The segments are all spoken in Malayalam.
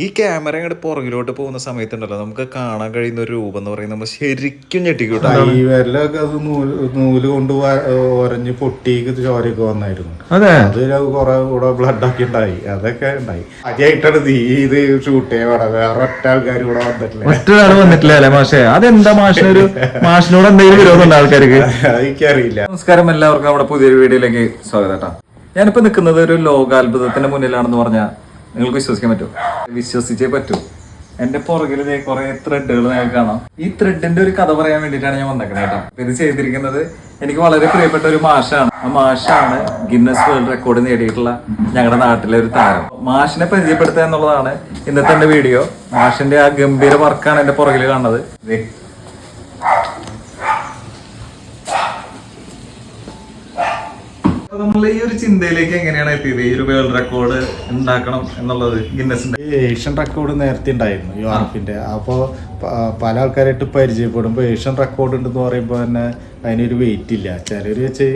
ഈ ക്യാമറ അങ്ങോട്ട് പുറകിലോട്ട് പോകുന്ന സമയത്തുണ്ടല്ലോ നമുക്ക് കാണാൻ കഴിയുന്ന ഒരു രൂപം എന്ന് പറയുന്നത് നമ്മൾ ശരിക്കും ഞെട്ടിക്കൂട്ടോ. ഈ വിരലൊക്കെ അത് നൂല് കൊണ്ട് ഒരഞ്ഞ് പൊട്ടിക്ക് ചോരയൊക്കെ വന്നായിരുന്നു. അതെ, അത് കുറെ കൂടെ ബ്ലഡ് ഒക്കെ ഉണ്ടായി. അതൊക്കെ ഉണ്ടായി. ആദ്യമായിട്ടാണ് ഇത് ഷൂട്ട് ചെയ്യാൻ വേറെ ഒറ്റ ആൾക്കാർ ഇവിടെ വന്നിട്ടില്ല. ഒറ്റ ആള് വന്നിട്ടില്ല അല്ലെ മാഷെ? അതെന്താ മാഷിനൊരു മാഷിനോട് എന്തെങ്കിലും വിരോധമുണ്ട് ആൾക്കാർക്ക്? എനിക്കറിയില്ല. നമസ്കാരം, എല്ലാവർക്കും നമ്മുടെ പുതിയൊരു വീഡിയോയിലേക്ക് സ്വാഗതം കേട്ടോ. ഞാനിപ്പോ നിൽക്കുന്നത് ഒരു ലോകാത്ഭുതത്തിന്റെ മുന്നിലാണെന്ന് പറഞ്ഞാൽ നിങ്ങൾക്ക് വിശ്വസിക്കാൻ പറ്റുമോ? വിശ്വസിച്ചേ പറ്റൂ. എന്റെ പുറകിൽ കുറെ ത്രെഡുകൾ നിങ്ങൾക്ക് കാണാം. ഈ ത്രെഡിന്റെ ഒരു കഥ പറയാൻ വേണ്ടിയിട്ടാണ് ഞാൻ വന്നേക്കുന്നത് കേട്ടോ. ഇത് ചെയ്തിരിക്കുന്നത് എനിക്ക് വളരെ പ്രിയപ്പെട്ട ഒരു മാഷാണ്. ആ മാഷാണ് ഗിന്നസ് വേൾഡ് റെക്കോർഡ് നേടിയിട്ടുള്ള ഞങ്ങളുടെ നാട്ടിലെ ഒരു താരം. മാഷിനെ പരിചയപ്പെടുത്തുക എന്നുള്ളതാണ് ഇന്നത്തെ എന്റെ വീഡിയോ. മാഷിന്റെ ആ ഗംഭീര വർക്കാണ് എന്റെ പുറകിൽ കാണുന്നത്. നമ്മൾ ഈ ഒരു ചിന്തയിലേക്ക് എങ്ങനെയാണ് എത്തിയത്? ഈ ഒരു വേൾഡ് റെക്കോർഡ് ഉണ്ടാക്കണം എന്നുള്ളത് ഗിന്നസിന്റെ ഏഷ്യൻ റെക്കോർഡ് നേരത്തെ ഉണ്ടായിരുന്നു യൂറോപ്പിന്റെ. അപ്പോൾ പല ആൾക്കാരായിട്ട് പരിചയപ്പെടുമ്പോൾ ഏഷ്യൻ റെക്കോർഡ് ഉണ്ടെന്ന് പറയുമ്പോൾ തന്നെ അതിനൊരു വെയിറ്റ് ഇല്ല. ചിലർ വെച്ച്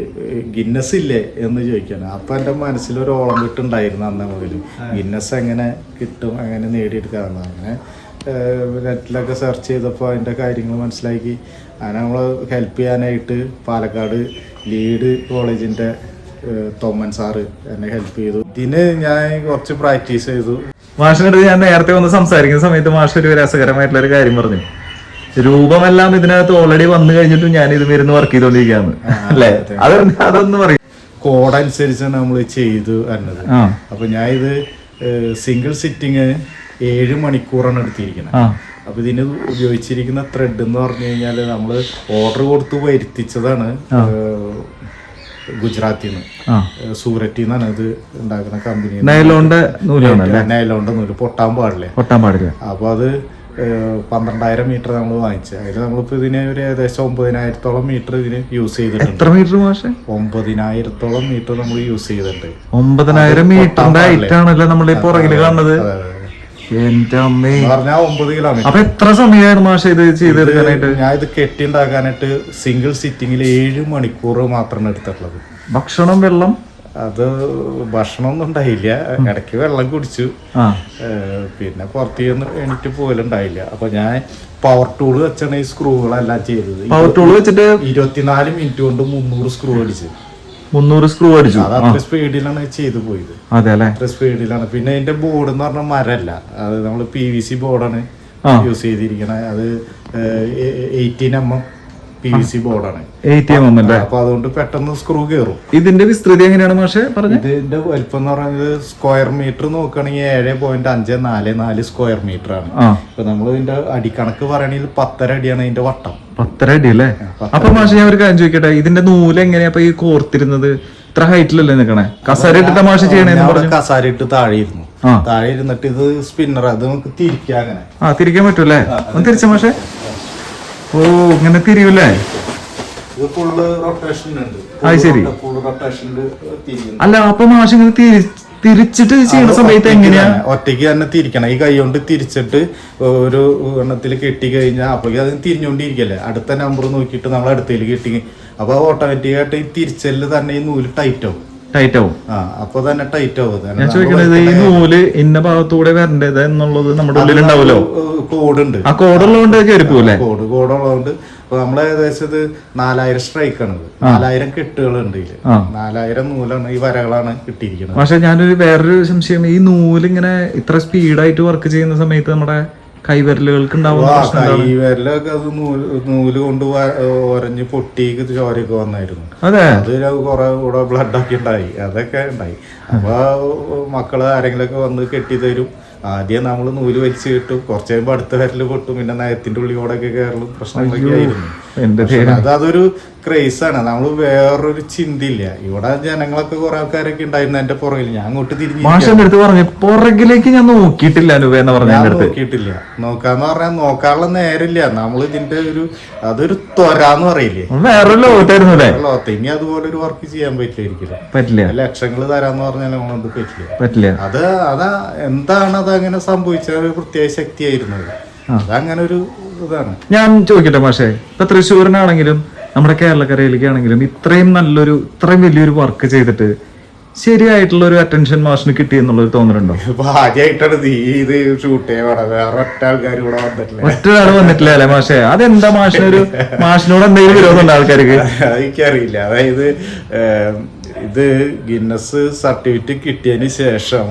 ഗിന്നസ് ഇല്ലേ എന്ന് ചോദിക്കണം. അപ്പം എൻ്റെ മനസ്സിലൊരു ഓളം കിട്ടുണ്ടായിരുന്നു അന്ന് മുതൽ. ഗിന്നസ് എങ്ങനെ കിട്ടും, എങ്ങനെ നേടിയെടുക്കാമെന്ന്. അങ്ങനെ നെറ്റിലൊക്കെ സെർച്ച് ചെയ്തപ്പോൾ അതിൻ്റെ കാര്യങ്ങൾ മനസ്സിലാക്കി. അങ്ങനെ നമ്മൾ ഹെൽപ്പ് ചെയ്യാനായിട്ട് പാലക്കാട് ലീഡ് കോളേജിൻ്റെ തോമൻ സാറ് എന്നെ ഹെൽപ്പ് ചെയ്തു. ഇതിന് ഞാൻ കുറച്ച് പ്രാക്ടീസ് ചെയ്തു. മാഷിനടുത്ത് ഞാൻ നേരത്തെ വന്ന് സംസാരിക്കുന്ന സമയത്ത് മാഷ് ഒരു രസകരമായിട്ടുള്ള ഒരു കാര്യം പറഞ്ഞു. രൂപമെല്ലാം ഇതിനകത്ത് ഓൾറെഡി വന്നു കഴിഞ്ഞിട്ടും ഞാൻ ഇത് വരുന്ന വർക്ക് ചെയ്തോണ്ടിരിക്കുകയാണ് അല്ലേ? അതൊന്നും പറയും. കോഡ് അനുസരിച്ചാണ് നമ്മൾ ചെയ്തു എന്നത്. അപ്പൊ ഞാൻ ഇത് സിംഗിൾ സിറ്റിങ് 7 മണിക്കൂറാണ് എടുത്തിരിക്കുന്നത്. അപ്പൊ ഇതിന് ഉപയോഗിച്ചിരിക്കുന്ന ത്രെഡ് എന്ന് പറഞ്ഞു കഴിഞ്ഞാൽ നമ്മൾ ഓർഡർ കൊടുത്ത് വരുത്തിച്ചതാണ് ഗുജറാത്തിൽ നിന്ന്, സൂററ്റിൽ നിന്നാണ് ഇത് ഉണ്ടാക്കുന്ന കമ്പനി. നൈലോണിന്റെ നൂല് പൊട്ടാൻ പാടില്ല. അപ്പൊ അത് 12,000 മീറ്റർ നമ്മൾ വാങ്ങിച്ചത്. അതിൽ നമ്മളിപ്പോ ഇതിന് ഒരു ഏകദേശം 9,000-ഓളം മീറ്റർ ഇതിന് യൂസ് ചെയ്തിട്ടുണ്ട്. 9,000-ഓളം മീറ്റർ നമ്മൾ യൂസ് ചെയ്തിട്ടുണ്ട്. 9,000 മീറ്ററിന്റെ നമ്മുടെ പുറകിൽ കാണുന്നത്. പറഞ്ഞാൽ 9 കിലോമീറ്റർ. അപ്പൊ എത്ര സമയമായിരുന്നു മാഷ ഇത് ചെയ്തെടുക്കാനായിട്ട്? ഞാൻ ഇത് കെട്ടിണ്ടാക്കാനായിട്ട് സിംഗിൾ സിറ്റിങ്ങിൽ 7 മണിക്കൂർ മാത്രമാണ് എടുത്തിട്ടുള്ളത്. ഭക്ഷണം, വെള്ളം? അത് ഭക്ഷണമൊന്നും ഉണ്ടായില്ല. ഇടയ്ക്ക് വെള്ളം കുടിച്ചു. പിന്നെ പുറത്തേന്ന് എണീറ്റ് പോകലുണ്ടായില്ല. അപ്പൊ ഞാൻ പവർ ടൂൾ വെച്ചാണ് ഈ സ്ക്രൂകളെല്ലാം ചെയ്തത്. പവർ ടൂൾ വെച്ചിട്ട് 24 മിനിറ്റ് കൊണ്ട് 300 സ്ക്രൂ അടിച്ചു. 300 സ്ക്രൂ അടിച്ചു. അത് അത്ര സ്പീഡിലാണ് ചെയ്തു പോയത്. അത്ര സ്പീഡിലാണ്. പിന്നെ അതിന്റെ ബോർഡ് എന്ന് പറഞ്ഞാൽ മരല്ല, അത് നമ്മൾ PVC ബോർഡാണ് യൂസ് ചെയ്തിരിക്കണത്. അത് 18mm PVC ബോർഡാണ്. 18mm അല്ലേ? അപ്പൊ അതുകൊണ്ട് പെട്ടെന്ന് സ്ക്രൂ കയറും. ഇതിന്റെ വിസ്തൃതി എങ്ങനെയാണ് മാഷെ പറഞ്ഞത്? ഇതിന്റെ വലിപ്പം എന്ന് പറയുന്നത് സ്ക്വയർ മീറ്റർ നോക്കുകയാണെങ്കിൽ 7.544 സ്ക്വയർ മീറ്റർ ആണ്. ഇപ്പൊ നമ്മൾ ഇതിന്റെ അടിക്കണക്ക് പറയണെങ്കിൽ 10.5 അടിയാണ് ഇതിന്റെ വട്ടം. 10.5 അടി അല്ലേ? അപ്പൊ മാഷെ ഞാൻ ഒരു കാര്യം ചോദിക്കട്ടെ, ഇതിന്റെ നൂല് എങ്ങനെയാ ഈ കോർത്തിരുന്നത്? ഇത്ര ഹൈറ്റിലല്ലേ നിക്കണേ? കസാര ഇട്ട് തമാശ ചെയ്യണേ? കസാര ഇട്ട് താഴെ ഇരുന്നിട്ട് ഇത് സ്പിന്നർ, അത് നമുക്ക് തിരിക്കാം. അങ്ങനെ തിരിക്കാൻ പറ്റൂല്ലേ? തിരിച്ച മാഷെ. ഓ, ഇങ്ങനെ തിരിയൂല്ലേ? അല്ല, അപ്പൊ മാഷ് ഇങ്ങനെ തിരിച്ചിട്ട് ചെയ്യുന്ന സമയത്ത് എങ്ങനെയാ? ഒറ്റയ്ക്ക് തന്നെ തിരിക്കണം. ഈ കൈ കൊണ്ട് തിരിച്ചിട്ട് ഒരു എണ്ണത്തിൽ കെട്ടി കഴിഞ്ഞാൽ അപ്പോഴേക്ക് അത് തിരിഞ്ഞോണ്ടിരിക്കല്ലേ. അടുത്ത നമ്പർ നോക്കിയിട്ട് നമ്മൾ അടുത്തേക്ക് കെട്ടി. അപ്പൊ ഓട്ടോമാറ്റിക്കായിട്ട് ഈ തിരിച്ചല് തന്നെ ഈ നൂല് ടൈറ്റ് ആവും. അപ്പൊ തന്നെ ടൈറ്റ് ആവും. ഞാൻ ചോദിക്കണത്, ഈ നൂല് ഇന്ന ഭാഗത്തൂടെ വരേണ്ടത് എന്നുള്ളത് നമ്മുടെ ഉള്ളിൽ ഉണ്ടാവുമല്ലോ? കോഡുണ്ട്. ആ കോഡുള്ളതുകൊണ്ട് കയറിപ്പോലെ. കോഡുള്ളതുകൊണ്ട് ഇപ്പൊ നമ്മള് ഏകദേശം 4000 സ്ട്രൈക്കാണ്. 4000 കെട്ടുകളുണ്ട്. 4000 നൂലാണ്, ഈ വരകളാണ് കിട്ടിയിരിക്കുന്നത്. പക്ഷെ ഞാനൊരു വേറൊരു സംശയം, ഈ നൂലിങ്ങനെ ഇത്ര സ്പീഡായിട്ട് വർക്ക് ചെയ്യുന്ന സമയത്ത് നമ്മുടെ കൈവിരലുകൾക്ക് കൈവിരലൊക്കെ അത് നൂല് കൊണ്ട് ഒരഞ്ഞ് പൊട്ടിക്ക് ചോരയൊക്കെ വന്നായിരുന്നു. അതെ, അത് കുറെ കൂടെ ബ്ലഡ് ഒക്കെ ഉണ്ടായി. അതൊക്കെ ഉണ്ടായി. അപ്പൊ മക്കള് ആരെങ്കിലൊക്കെ വന്ന് കെട്ടി തരും. ആദ്യം നമ്മൾ നൂല് വലിച്ചു കിട്ടും, കുറച്ച് കഴിയുമ്പോൾ അടുത്ത വിരല് പൊട്ടും, പിന്നെ നയത്തിന്റെ ഉള്ളിലൂടെയൊക്കെ കയറും. പ്രശ്നങ്ങളൊക്കെ ആയിരുന്നു. അതൊരു ക്രേസാണ്. നമ്മൾ വേറൊരു ചിന്തയില്ല. ഇവിടെ ജനങ്ങളൊക്കെ കുറെ ആൾക്കാരൊക്കെ ഉണ്ടായിരുന്നു എന്റെ പുറകിൽ. ഞാൻ അങ്ങോട്ട് തിരിഞ്ഞു പുറകിലേക്ക് ഞാൻ നോക്കിയിട്ടില്ല. നോക്കിയിട്ടില്ല. നോക്കാന്ന് പറഞ്ഞാൽ നോക്കാനുള്ള നേരമില്ല. നമ്മൾ ഇതിന്റെ അതൊരു ത്വരാന്ന് പറയില്ലേ, വേറൊരു ലോകത്ത്. ഇനി അതുപോലെ ഒരു വർക്ക് ചെയ്യാൻ പറ്റില്ല. ലക്ഷങ്ങൾ തരാന്ന് പറഞ്ഞാൽ നമ്മളത് പറ്റില്ല. അതാ എന്താണ് അതങ്ങനെ സംഭവിച്ച ഒരു പ്രത്യേക ശക്തിയായിരുന്നു. അതങ്ങനെ ഒരു ഇതാണ്. ഞാൻ ചോദിക്കട്ടെ മാഷേ, ഇപ്പൊ തൃശ്ശൂരിനാണെങ്കിലും നമ്മുടെ കേരളക്കരയിലേക്കാണെങ്കിലും ഇത്രയും വലിയൊരു വർക്ക് ചെയ്തിട്ട് ശരിയായിട്ടുള്ള ഒരു അറ്റൻഷൻ മാഷിന് കിട്ടി എന്നുള്ളൊരു തോന്നലുണ്ടോ? ഇപ്പൊ ആദ്യമായിട്ടാണ് നീ ഇത് ഷൂട്ട് ചെയ്യാൻ വേറെ ഒറ്റ ആൾക്കാർ ഇവിടെ വന്നിട്ടില്ല. ഒറ്റ ആള് വന്നിട്ടില്ല അല്ലെ മാഷെ? അതെന്താ മാഷിനോട് എന്തെങ്കിലും വിരോധമുണ്ടോ ആൾക്കാർക്ക്? എനിക്കറിയില്ല. അതായത് ഇത് ഗിന്നസ് സർട്ടിഫിക്കറ്റ് കിട്ടിയതിന് ശേഷം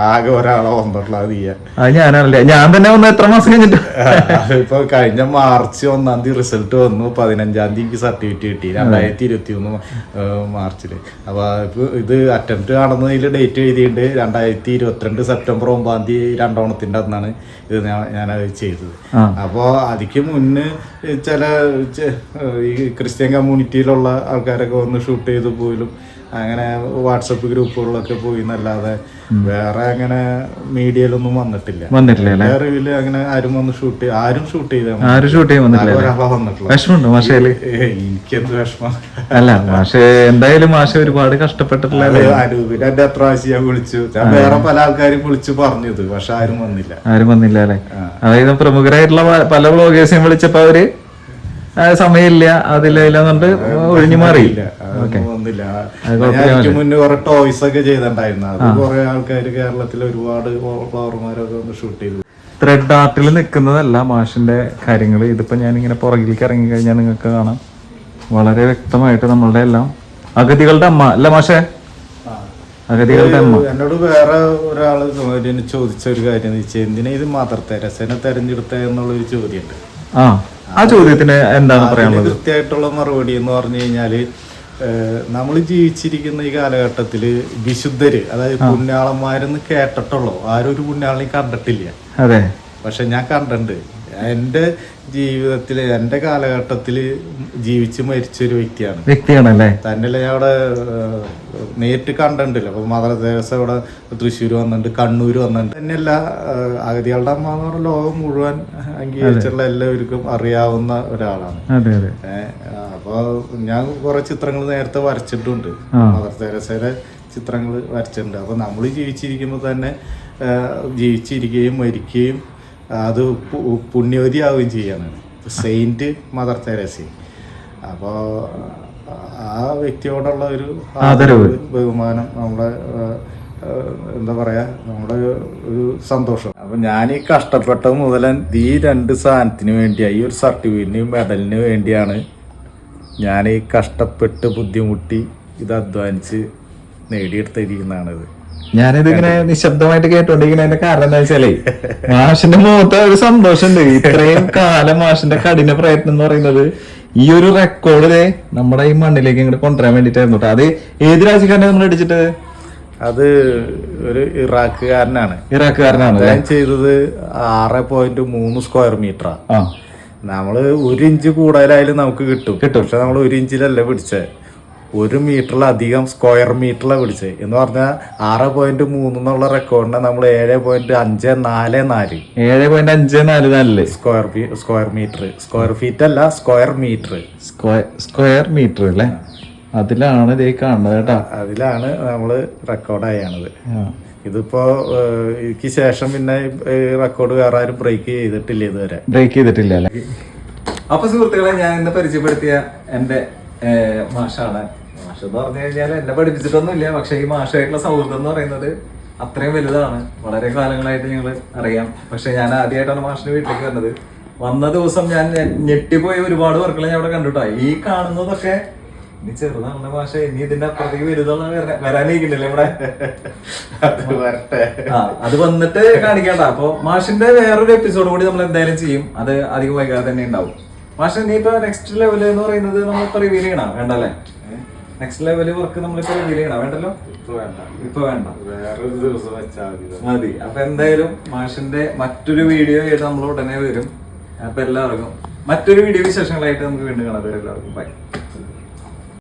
ആകെ ഒരാളെ വന്നിട്ടുള്ളത് നീയാ. അത് ഞാനാണല്ലേ? ഞാൻ തന്നെ വന്ന എത്ര മാസം കഴിഞ്ഞിട്ട്? ഇപ്പൊ കഴിഞ്ഞ മാർച്ച് 1-ാം തീയതി റിസൾട്ട് വന്നു. 15-ാം തീയതി സർട്ടിഫിക്കറ്റ് കിട്ടി 2021 മാർച്ചില്. അപ്പൊ ഇപ്പൊ ഇത് അറ്റംപ്റ്റ് കാണുന്നതിൽ ഡേറ്റ് എഴുതിയിട്ടുണ്ട് 2022 സെപ്റ്റംബർ 9-ാം തീയതി രണ്ടോണത്തിന്റെ അന്നാണ് ഇത് ഞാനത് ചെയ്തത്. അപ്പോൾ അതിക്ക് മുന്നേ ചില ഈ ക്രിസ്ത്യൻ കമ്മ്യൂണിറ്റിയിലുള്ള ആൾക്കാരൊക്കെ വന്ന് ഷൂട്ട് ചെയ്ത് പോലും അങ്ങനെ വാട്സപ്പ് ഗ്രൂപ്പുകളിലൊക്കെ പോയി എന്നല്ലാതെ വേറെ അങ്ങനെ മീഡിയയിലൊന്നും വന്നിട്ടില്ല. റിവ്യൂല് അങ്ങനെ ആരും വന്ന് ആരും ഷൂട്ട് ചെയ്ത ഒരാളെ വന്നിട്ടില്ല. എനിക്കെന്ത് വിഷമം. അല്ല മാഷെ, എന്തായാലും മാഷെ ഒരുപാട് കഷ്ടപ്പെട്ടിട്ടില്ല. അനൂപിന്റെ എന്റെ പ്രാവശ്യം ഞാൻ വിളിച്ചു, ഞാൻ വേറെ പല ആൾക്കാരും വിളിച്ചു പറഞ്ഞത്, പക്ഷെ ആരും വന്നില്ല അല്ലെ? അതായത് പ്രമുഖരായിട്ടുള്ള പല വ്ളോഗേഴ്സിനും വിളിച്ചപ്പോ അവര് സമയമില്ല അതില്ലെന്നുണ്ട് ഒഴിഞ്ഞു മാറിയില്ല. മുന്നേ കുറെ ടോയ്സ് ഒക്കെ ചെയ്തിട്ടുണ്ടായിരുന്നു. അത് കുറെ ആൾക്കാർ കേരളത്തിൽ ഒരുപാട് ഫ്ലവർമാരൊക്കെ ഒന്ന് ഷൂട്ട് ചെയ്തു. ത്രെഡ് ആർട്ടിൽ നിൽക്കുന്നതല്ല മാഷിന്റെ കാര്യങ്ങൾ. ഇതിപ്പോ ഞാനിങ്ങനെ പുറകിലേക്ക് ഇറങ്ങി കഴിഞ്ഞാൽ നിങ്ങൾക്ക് കാണാം വളരെ വ്യക്തമായിട്ട് നമ്മളുടെ എല്ലാം അഗതികളുടെ അമ്മ അല്ല മാഷെ? അഗതികളുടെ അമ്മ. എന്നോട് വേറെ ഒരാള് ചോദിച്ച ഒരു കാര്യം എന്ന് വെച്ചാൽ എന്തിനാ ഇത് മദർ തെരേസനെ തെരഞ്ഞെടുത്ത എന്നുള്ളൊരു ചോദ്യമുണ്ട്. ആ ചോദ്യത്തിന് എന്താണ് പറയാനുള്ളത്? കൃത്യമായിട്ടുള്ള മറുപടി എന്ന് പറഞ്ഞു കഴിഞ്ഞാല്, നമ്മൾ ജീവിച്ചിരിക്കുന്ന ഈ കാലഘട്ടത്തില് വിശുദ്ധര്, അതായത് പുണ്യാളന്മാരെന്ന് കേട്ടിട്ടുള്ളൂ, ആരും ഒരു പുണ്യാളിനെ കണ്ടിട്ടില്ല. അതെ. പക്ഷെ ഞാൻ കണ്ടിട്ടുണ്ട്. എൻ്റെ ജീവിതത്തില് എൻ്റെ കാലഘട്ടത്തില് ജീവിച്ച് മരിച്ചൊരു വ്യക്തിയാണല്ലേ. തന്നെയല്ല ഞാൻ അവിടെ നേരിട്ട് കണ്ടിട്ടില്ല. അപ്പൊ മദർ തെരേസ ഇവിടെ തൃശ്ശൂർ വന്നിട്ടുണ്ട്, കണ്ണൂർ വന്നിട്ടുണ്ട്. തന്നെയല്ല അഗതികളുടെ അമ്മ എന്ന് പറഞ്ഞ ലോകം മുഴുവൻ അംഗീകരിച്ചുള്ള എല്ലാവർക്കും അറിയാവുന്ന ഒരാളാണ്. അപ്പൊ ഞാൻ കുറെ ചിത്രങ്ങൾ നേരത്തെ വരച്ചിട്ടുണ്ട്, മദർ തെരേസയുടെ ചിത്രങ്ങൾ വരച്ചിട്ടുണ്ട്. അപ്പൊ നമ്മൾ ജീവിച്ചിരിക്കുമ്പോൾ തന്നെ ജീവിച്ചിരിക്കുകയും മരിക്കുകയും അത് പുണ്യവതിയാവുകയും ചെയ്യാണ് സെയിന്റ് മദർ തെരേസ. അപ്പോൾ ആ വ്യക്തിയോടുള്ള ഒരു ബഹുമാനം, നമ്മുടെ എന്താ പറയാ, നമ്മുടെ ഒരു സന്തോഷം. അപ്പൊ ഞാൻ ഈ കഷ്ടപ്പെട്ട മുതലൻ ഈ 2 സാധനത്തിന് വേണ്ടിയാണ്, ഈ ഒരു സർട്ടിഫിക്കറ്റിന് മെഡലിന് വേണ്ടിയാണ് ഞാൻ ഈ കഷ്ടപ്പെട്ട് ബുദ്ധിമുട്ടി ഇത് അധ്വാനിച്ച് നേടിയെടുത്തിരിക്കുന്നതാണിത്. ഞാനിതിങ്ങനെ നിശബ്ദമായിട്ട് കേട്ടോണ്ടിരിക്കുന്ന അതിന്റെ കാരണം എന്താ വെച്ചാലേ, മാഷിന്റെ മുഖത്ത് ഒരു സന്തോഷമുണ്ട്. ഇത്രയും കാലം മാഷിന്റെ കഠിന പ്രയത്നം എന്ന് പറയുന്നത് ഈ ഒരു റെക്കോർഡ് നമ്മുടെ ഈ മണ്ണിലേക്ക് ഇങ്ങോട്ട് കൊണ്ടുവരാൻ വേണ്ടിട്ടായിരുന്നു. അത് ഏത് രാജ്യക്കാരനെ നമ്മൾ അടിച്ചിട്ട്? അത് ഒരു ഇറാഖുകാരനാണ്. ഞാൻ ചെയ്തത് 6.3 സ്ക്വയർ മീറ്ററാ. നമ്മള് 1 ഇഞ്ച് കൂടുതലായാലും നമുക്ക് കിട്ടും. പക്ഷെ നമ്മൾ 1 ഇഞ്ചിലല്ല പിടിച്ചത്, 1 മീറ്ററിലധികം സ്ക്വയർ മീറ്ററിലാണ് പിടിച്ചത്. എന്ന് പറഞ്ഞാൽ 6.3 എന്നുള്ള റെക്കോർഡിനെ നമ്മൾ 7.544 സ്ക്വയർ മീറ്റർ. സ്ക്വയർ ഫീറ്റ് അല്ല, സ്ക്വയർ മീറ്റർ അല്ലേ? അതിലാണ് ഇത് കാണുന്നത് കേട്ടോ. അതിലാണ് നമ്മള് റെക്കോർഡായാണത്. ഇതിപ്പോ എനിക്ക് ശേഷം പിന്നെ റെക്കോർഡ് വേറെ ആരും ബ്രേക്ക് ചെയ്തിട്ടില്ല അല്ലേ? അപ്പൊ സുഹൃത്തുക്കളെ, ഞാൻ ഇന്ന് പരിചയപ്പെടുത്തിയ എന്റെ മാഷാണ്. മാഷ് എന്ന് പറഞ്ഞു കഴിഞ്ഞാൽ എന്നെ പഠിപ്പിച്ചിട്ടൊന്നുമില്ല, പക്ഷെ ഈ മാഷായിട്ടുള്ള സൗഹൃദം എന്ന് പറയുന്നത് അത്രയും വലുതാണ്. വളരെ കാലങ്ങളായിട്ട് ഞങ്ങൾ അറിയാം. പക്ഷെ ഞാൻ ആദ്യമായിട്ടാണ് മാഷിന്റെ വീട്ടിലേക്ക് വരുന്നത്. വന്ന ദിവസം ഞാൻ ഞെട്ടിപ്പോയി. ഒരുപാട് വർക്കുകൾ ഞാൻ അവിടെ കണ്ടുട്ടാ. ഈ കാണുന്നതൊക്കെ ഇനി ചെറുതാണ് മാഷ, ഇനി ഇതിന്റെ അപ്പുറത്തേക്ക് വലുതാണ് വരാനിരിക്കുന്നില്ല ഇവിടെ. അത് വന്നിട്ട് കാണിക്കണ്ട. അപ്പൊ മാഷിന്റെ വേറൊരു എപ്പിസോഡ് കൂടി നമ്മൾ എന്തായാലും ചെയ്യും. അത് അധികം വൈകാതെ തന്നെ ഉണ്ടാവും. മാഷ, നീ ഇപ്പൊ നെക്സ്റ്റ് ലെവല് എന്ന് പറയുന്നത് നമ്മളിപ്പോ റിവീൽ ചെയ്യണം വേണ്ടല്ലേ? നെക്സ്റ്റ് ലെവല് വർക്ക് നമ്മളിപ്പോ റിവീൽ ചെയ്യണം വേണ്ടല്ലോ? ഇപ്പൊ വേണ്ട, വേറൊരു ദിവസം വെച്ചാൽ മതി. അപ്പൊ എന്തായാലും മാഷിന്റെ മറ്റൊരു വീഡിയോ ആയിട്ട് നമ്മൾ ഉടനെ വരും. അപ്പൊ എല്ലാവർക്കും മറ്റൊരു വീഡിയോ വിശേഷങ്ങളായിട്ട് നമുക്ക് വീണ്ടും കാണാം. എല്ലാവർക്കും ബൈ.